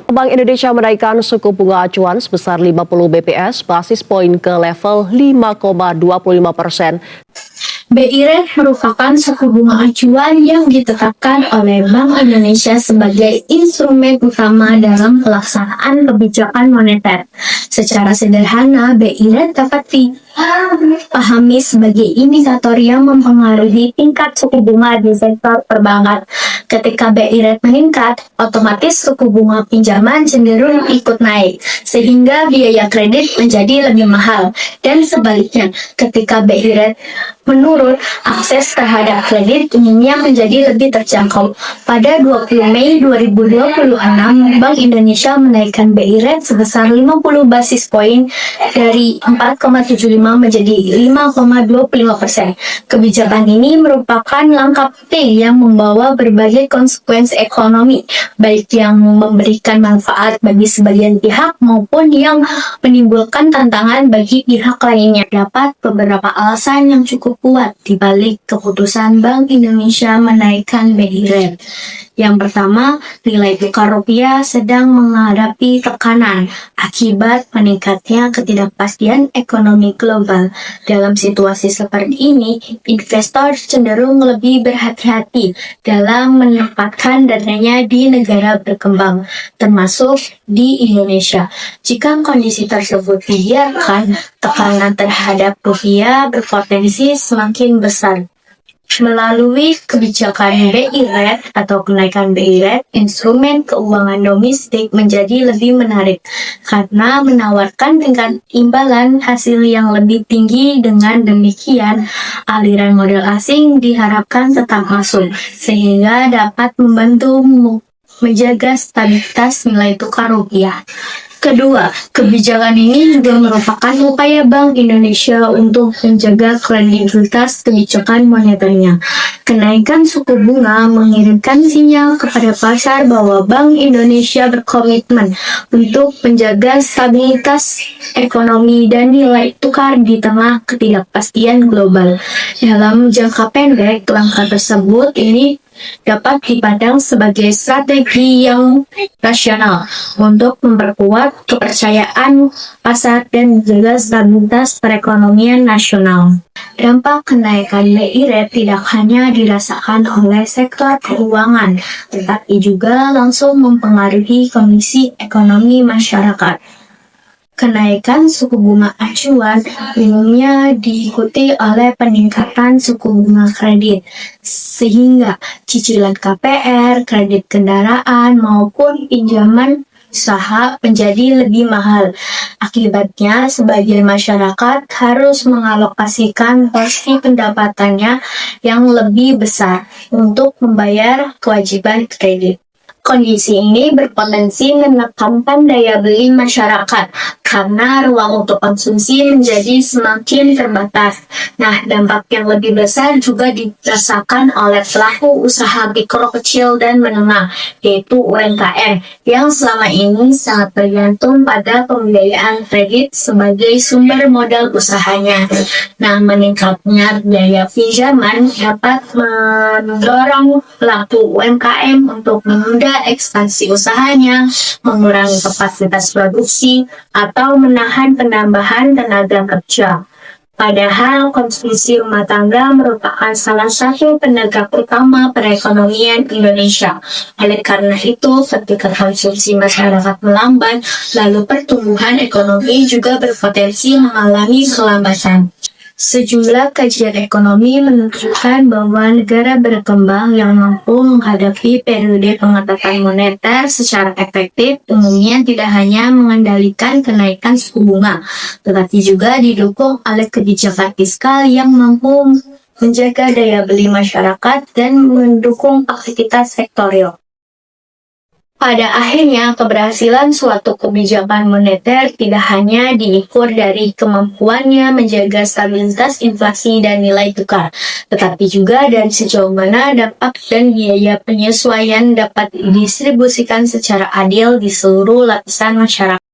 Bank Indonesia menaikkan suku bunga acuan sebesar 50 BPS basis poin ke level 5,25%. BI Rate merupakan suku bunga acuan yang ditetapkan oleh Bank Indonesia sebagai instrumen utama dalam pelaksanaan kebijakan moneter. Secara sederhana, BI Rate dapat dipahami sebagai indikator yang mempengaruhi tingkat suku bunga di sektor perbankan. Ketika BI Rate meningkat, otomatis suku bunga pinjaman cenderung ikut naik, sehingga biaya kredit menjadi lebih mahal. Dan sebaliknya, ketika BI Rate menurun, akses terhadap kredit umumnya menjadi lebih terjangkau. Pada 20 Mei 2026, Bank Indonesia menaikkan BI Rate sebesar 50 basis poin dari 4,75 menjadi 5,25%. Kebijakan ini merupakan langkah penting yang membawa berbagai konsekuensi ekonomi, baik yang memberikan manfaat bagi sebagian pihak maupun yang menimbulkan tantangan bagi pihak lainnya. Dapat beberapa alasan yang cukup kuat di balik keputusan Bank Indonesia menaikkan BI Rate. Yang pertama, nilai tukar rupiah sedang menghadapi tekanan akibat meningkatnya ketidakpastian ekonomi global. Dalam situasi seperti ini, investor cenderung lebih berhati-hati dalam menempatkan dananya di negara berkembang, termasuk di Indonesia. Jika kondisi tersebut dibiarkan, tekanan terhadap rupiah berpotensi semakin besar. Melalui kebijakan BI Rate atau kenaikan BI Rate, instrumen keuangan domestik menjadi lebih menarik karena menawarkan tingkat imbalan hasil yang lebih tinggi. Dengan demikian, aliran modal asing diharapkan tetap masuk, sehingga dapat membantu menjaga stabilitas nilai tukar rupiah. Kedua, kebijakan ini juga merupakan upaya Bank Indonesia untuk menjaga kredibilitas kebijakan moneternya. Kenaikan suku bunga mengirimkan sinyal kepada pasar bahwa Bank Indonesia berkomitmen untuk menjaga stabilitas ekonomi dan nilai tukar di tengah ketidakpastian global. Dalam jangka pendek, langkah tersebut ini dapat dipandang sebagai strategi yang rasional untuk memperkuat kepercayaan pasar dan menjaga stabilitas perekonomian nasional. Dampak kenaikan BI Rate tidak hanya dirasakan oleh sektor keuangan, tetapi juga langsung mempengaruhi kondisi ekonomi masyarakat. Kenaikan suku bunga acuan umumnya diikuti oleh peningkatan suku bunga kredit, sehingga cicilan KPR, kredit kendaraan, maupun pinjaman usaha menjadi lebih mahal. Akibatnya, sebagian masyarakat harus mengalokasikan porsi pendapatannya yang lebih besar untuk membayar kewajiban kredit. Kondisi ini berpotensi menekankan daya beli masyarakat karena ruang untuk konsumsi menjadi semakin terbatas. Nah, dampak yang lebih besar juga dirasakan oleh pelaku usaha mikro, kecil, dan menengah, yaitu UMKM, yang selama ini sangat bergantung pada pembiayaan kredit sebagai sumber modal usahanya. Nah, meningkatnya biaya pinjaman dapat mendorong pelaku UMKM untuk menunda ekspansi usahanya, mengurangi kapasitas produksi, atau menahan penambahan tenaga kerja. Padahal konsumsi rumah tangga merupakan salah satu penegak utama perekonomian Indonesia. Oleh karena itu, ketika konsumsi masyarakat melambat, lalu pertumbuhan ekonomi juga berpotensi mengalami kelambatan. Sejumlah kajian ekonomi menunjukkan bahwa negara berkembang yang mampu menghadapi periode pengetatan moneter secara efektif umumnya tidak hanya mengendalikan kenaikan suku bunga, tetapi juga didukung oleh kebijakan fiskal yang mampu menjaga daya beli masyarakat dan mendukung aktivitas sektorial. Pada akhirnya, keberhasilan suatu kebijakan moneter tidak hanya diukur dari kemampuannya menjaga stabilitas inflasi dan nilai tukar, tetapi juga dari sejauh mana dampak dan biaya penyesuaian dapat didistribusikan secara adil di seluruh lapisan masyarakat.